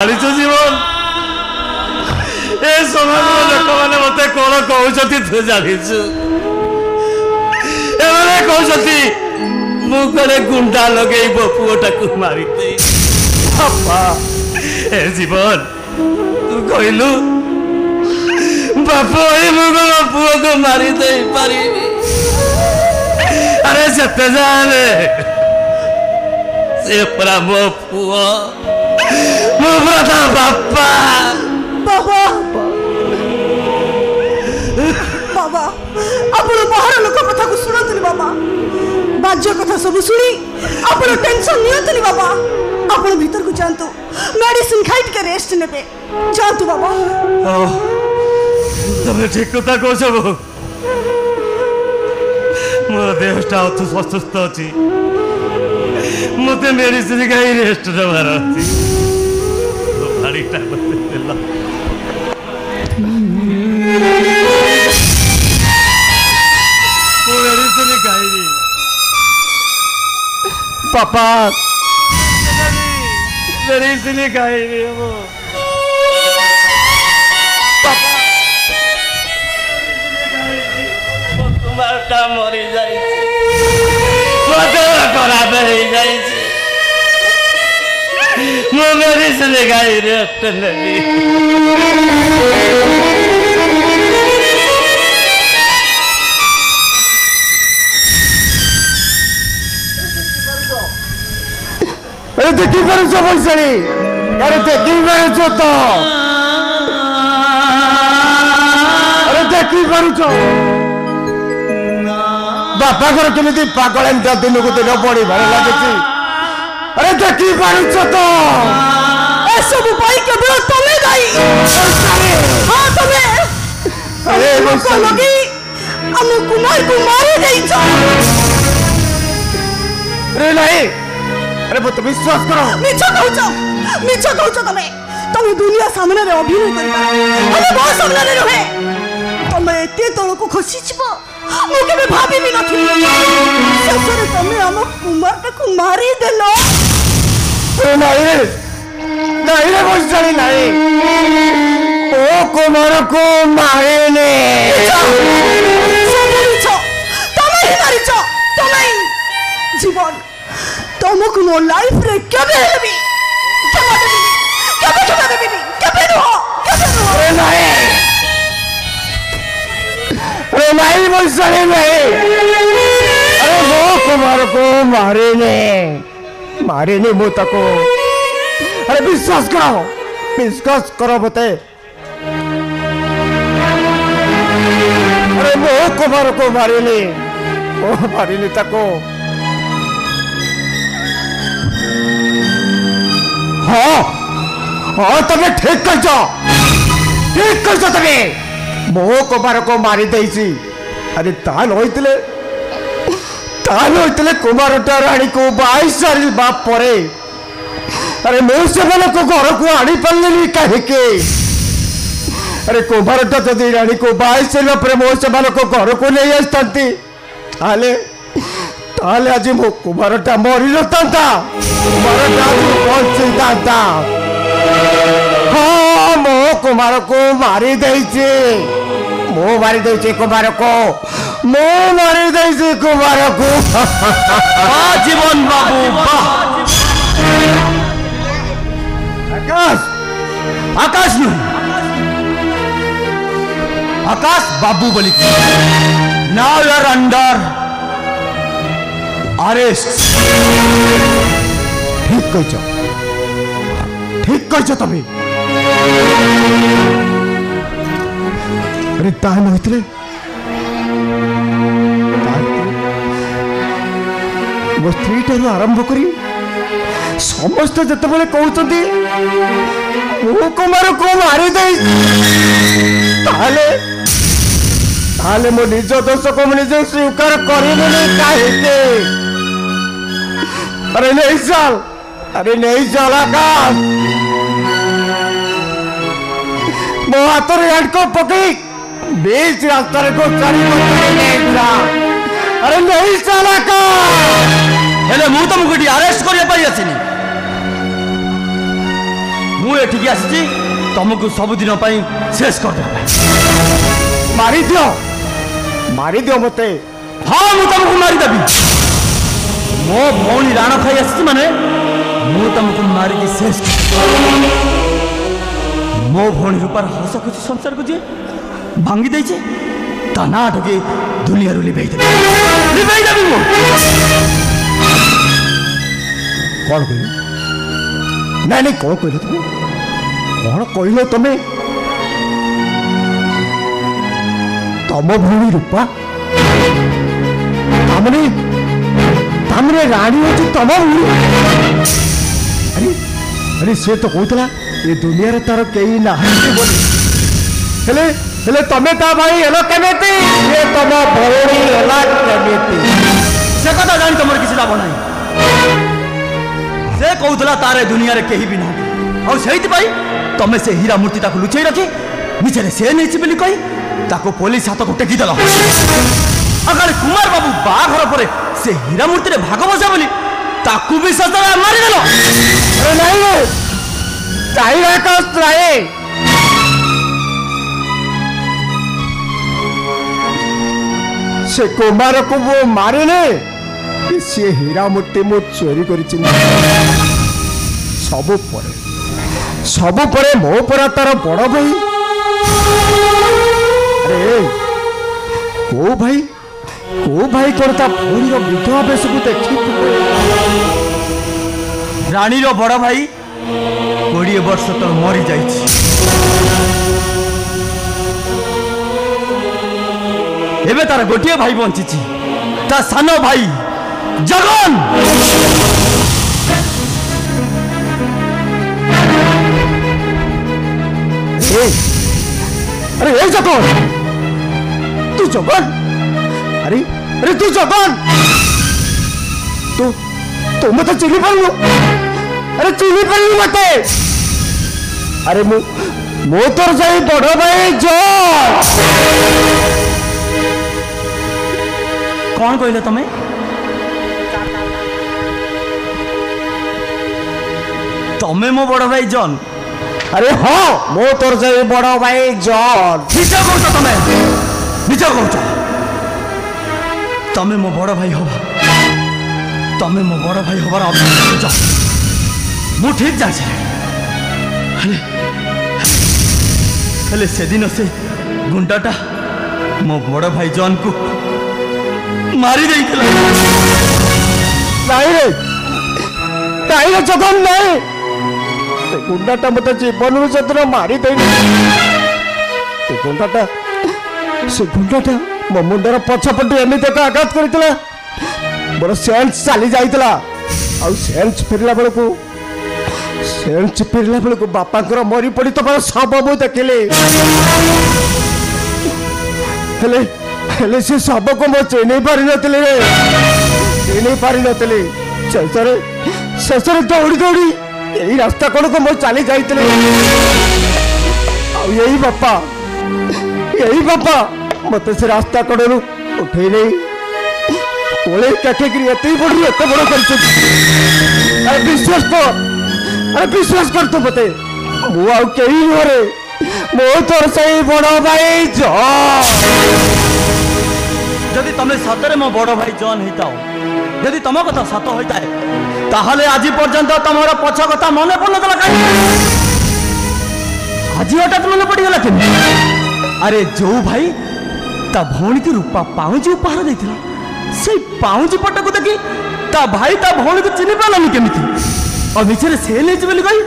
ଜାଣିଛୁ ଜୀବନ ଏ ସମାଜର ଲୋକମାନେ ମତେ କଣ କହୁଛନ୍ତି ତୁ ଜାଣିଛୁ? ଏମାନେ କହୁଛନ୍ତି ମୁଁ କଳେ ଗୁଣ୍ଡା ଲଗେଇ ମୋ ପୁଅଟାକୁ ମାରିଦେଇ। ବାପା ଏ ଜୀବନ ତୁ କହିଲୁ ବାପା ଏଇ ମୁଁ କଣ ପୁଅକୁ ମାରିଦେଇ ପାରିବି? ଆରେ ସେତେ ଯାହେଲେ ସେ ପରା ମୋ ପୁଅ, ମୋ ବ୍ରତ ବାପା। ବାବା ବାବା ଆପଣ ବାହାର ଲୋକ କଥାକୁ ଶୁଣନ୍ତୁନି ବାବା। ବାଜ୍ୟ କଥା ସବୁ ଶୁଣି ଆପଣ ଟେନସନ ନିଅନ୍ତୁନି ବାବା। ଆପଣ ଭିତରକୁ ଯାଆନ୍ତୁ, ମେଡିସିନ ଖାଇ ଟିକେ ରେଷ୍ଟ ନେବେ। ଯାଆନ୍ତୁ ବାବା। ତମେ ଠିକ କଥା କହୁଛ ବୋଉ। ମୋର ଦେହଟା ଅସୁସ୍ଥ ଅଛି, ମତେ ମେଡିସିନ ଖାଇ ରେଷ୍ଟ ନେବାର ଅଛି। ମେଡିସିନ ଖାଇବି पापा ମେଡିସିନ ଖାଇବି। କୁମାରଟା ମରି ଯାଇଛି, ମୋ ଦେହ ଖରାପ ହେଇଯାଇଛି। ମୁଁ ମେଡିସିନ ଖାଇ ରେଷ୍ଟ ନେବି। अरे देखी पारुछ बैशाणी, अरे देखी पारुछ तो, अरे देखी पारुछ बापा घर केमिति पागल एमता दिन को दिन बड़ी भर लागे। अरे देखी पारुछ तो ए सब पाई केवल तमे दाई। हां तमे अरे को लगी हम कुमार को मारी देइछ। अरे नहीं, अरे वो तो विश्वास करो। मिछ कहउछ तमे तमे दुनिया सामने रे अभिनय करबा। हम बहुत सामने रे रहे तमे एते तळ को खसी छिबो मु केबे भाबी भी नथि। ससुर तमे हम कुमार को मारी देलो। नहीं रे बैशाणी नहीं, ओ कुमार को मारे ने। तमे ही मारिछ, तमे जीवन तुमको मो लाइफ रे केबे हेबी केबे देबी केबे नुहो। अरे नहीं बैशाणी नहीं, अरे वो कुमार को मारे ने मु तको। अरे विश्वास करो बते। अरे वो कुमार को मारे तको। हाँ तमें ठीक कर तमें मो कुमार को मारी देसी। अरे ताल होइतले कुमार राणी को 22 साल बाप परे। अरे मो से को घर को आनी पार्ली कहीं। अरे कुमार जदि राणी को 22 साल पर मो से को घर को नहीं आसता ताले आज मो कुमारटा मरी नता, कुमारटा बंची था। हाँ मो कुमार को मारी देइछे, मो मारी देइछे कुमार को, मो मारी देइछे कुमार को। जीवन बाबू आकाश आकाश नहीं, आकाश बाबू बोली। Now you are under arrest. ठीक कह तमें। अरे ताल होइतले मो स्त्री ठार आरंभ करी समस्त जिते कहते मो कुमार को मारी दे ताले मो निज दोष को मुझे स्वीकार करी कहीं। अरे नहीं चल आकाश, मो हाथ हैंड को पकई बीच रास्ता को चली। अरे नहीं चल आकाश, हेले मु तुमको अरेस्ट करने आसनी। ମୁଁ ଏଠିକି ଆସିଛି ତମକୁ ସବୁଦିନ ପାଇଁ ଶେଷ କରିଦେବା। ମାରିଦିଅ ମତେ। ହଁ ମୁଁ ତମକୁ ମାରିଦେବି। ମୋ ଭଉଣୀ ରାଣ ଖାଇ ଆସିଛି ମାନେ ମୁଁ ତମକୁ ମାରିକି ଶେଷ। ମୋ ଭଉଣୀ ରୂପାର ହସ ଖୁସି ସଂସାରକୁ ଯିଏ ଭାଙ୍ଗି ଦେଇଛେ ତା ନା ଟିକେ ଦୁନିଆରୁ ଲିଭେଇଦେବି ମୁଁ। କଣ କହିଲ? ନାଇଁ କଣ କହିଲ তুমি? କଣ କହିଲ ତମେ? ତମ ଭଉଣୀ ରୂପା ତାମାନେ ରାଣୀ ହଉଛି ତମ ଭଉଣୀ? ଆରେ ସେ ତ କହୁଥିଲା ଏ ଦୁନିଆରେ ତାର କେହି ନାହାନ୍ତି ବୋଲି। ହେଲେ ତମେ ତା ଭାଇ ହେଲ କେମିତି? ସେ ତମ ଭଉଣୀ ହେଲା କେମିତି? ସେ କଥା ଜାଣି ତମର କିଛି ଲାଭ ନାହିଁ। ସେ କହୁଥିଲା ତାର ଏ ଦୁନିଆରେ କେହି ବି ନାହାନ୍ତି ଆଉ ସେଇଥିପାଇଁ ତମେ ସେ ହୀରା ମୂର୍ତ୍ତି ତାକୁ ଲୁଚେଇ ରଖି ନିଜରେ ସେ ନେଇଛି ବୋଲି କହି ତାକୁ ପୋଲିସ ହାତକୁ ଟେକିଦେଲ। କାଳେ କୁମାର ବାବୁ ବାହାଘର ପରେ ସେ ହୀରା ମୂର୍ତ୍ତିରେ ଭାଗ ବସା ବୋଲି ତାକୁ ବି ସତରେ ମାରିଦେଲ। ସେ କୁମାରକୁ ମୁଁ ମାରିନି। ସେ ହୀରା ମୂର୍ତ୍ତି ମୁଁ ଚୋରି କରିଛି। ସବୁ ପରେ ମୋ ପରା ତାର ବଡ ଭାଇ। ଆରେ କୋଉ ଭାଇ କଣ ତା ଭଉଣୀର ବିଧବା ବେଶକୁ ଦେଖି? ରାଣୀର ବଡ ଭାଇ 20 ବର୍ଷ ତଳେ ମରି ଯାଇଛି। ଏବେ ତାର ଗୋଟିଏ ଭାଇ ବଞ୍ଚିଛି, ତା ସାନ ଭାଇ ଜଗନ। अरे ए जगन, तू जगन? अरे तू जगन? तू मत चिन्ह पारू? अरे चिन्ह पारू मते? अरे मो तोर जाई बड़ भाई जॉन। कौन कहले तमे? तमे मो बड़ भाई जॉन? अरे हाँ मो तोर जाई बड़ भाई जॉन। निज कहूच तमे मो बड़ भाई हवा, तमे मो बड़ भाई हबार अभिनय मु ठीक जाए। हेले से दिन से गुंडाटा मो बड़ भाई जॉन को मारी देइथिला। नहीं रे जगन नहीं, गुंडाटा मत जीवन सदन मारी देनी। से गुंडाटा मो मुंडर पछपटे एमती एक आघात करथिला, मोर सेंस चली जाइतला। आ सेंस फेरला बेलको बापांकर मरी पड़ी तो शव मु देखिली। हेले से शव को मो चिन्ह पारि नथिली। शेषरे दौड़ी यही रास्ता कौन को मो चली जाइतली। यही बापा मत से रास्ता कड़ू उठे नहीं कोले काटिक एत बड़ कर। विश्वास कर तू मत मु कहीं नुहरे मो तोर से बड़ भाई जॉन। जदि तमे सतरे मो बड़ भाई जॉन होता, जदि तुम कथा सत होता है ताहले आज पर्यंत तुमर पछ कथा मन पड़नला कहीं? आज हठात मन पड़गला कि? अरे जो भाई ता भौणी की रूपा पाउजी उपहार देथिला, से पाउजी पटक देखि ता भाई ता भौणी को चिन्ह पालानी केमिति? और मिछरे से लेछि बोली कहि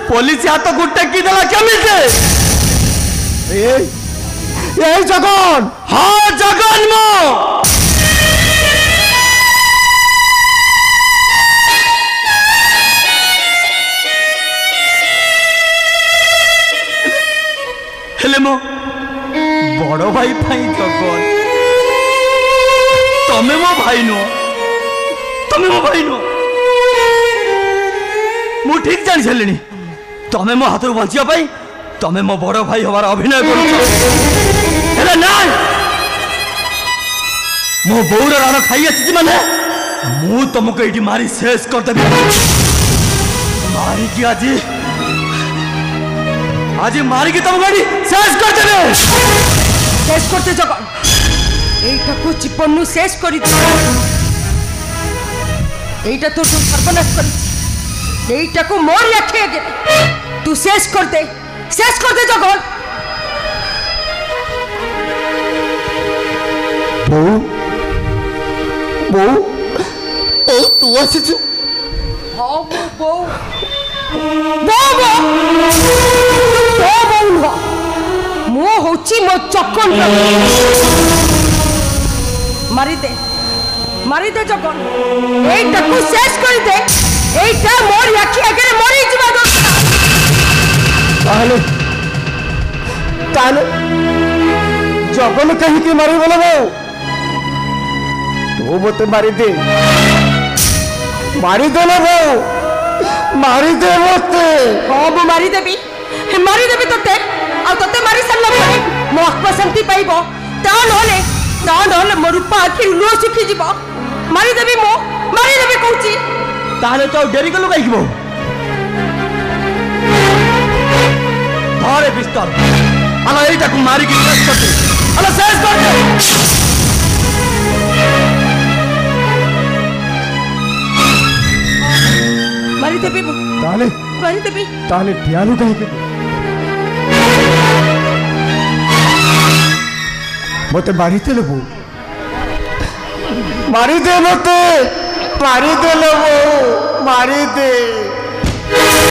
पुलिस हाथ को टेकी देला केमिति? ए जगन। हाँ जगन मो हेले मो बड़ भाई भाई जगन तमे मो भाई नो मु ठीक जानी सारे तमे मो हाथ बचिया तमे मो बड़ भाई हमार अभिनय कर। मो बौर राण खाई आसी माने मु तुमको ये मारी शेष करदेवी। मारिकी आज आज मारिकी तुम गाड़ी शेष कर देबे शेष करते जगन এইটা কো জীবনু শেষ করি এইটা তোর সর্বনাশ করি এইটা কো মোর রাখে গে तू शेष कर दे जगन বউ বউ ও তু আসিছু हाँ बो बो बो बो बो बो मो होची मो चक्कन मारी दे जगन এইটা কো শেষ করে দে এইটা মোর আখি আগে মরি যাবা দরকার তাহলে তাহলে জগন কাহিকি মারি বলো বউ তু মতে মারি দে না বউ মারি দে মতে हाँ बो मारी देबी तोते आ तोते मारी सारला परे मो आत्मा शांति पाइबो ता नहले मो रूपा आखि लुह सुखी जीवो मारी देबी कहूची ताहले तो डेरी कलु काई बो धरे पिस्तल अला एटा को मारी की शेष करते अला शेष करते मारी देबी ताहले टियालु काहिके मते मारी दे बो मारी दे मते मारी दे लो बो मारी दे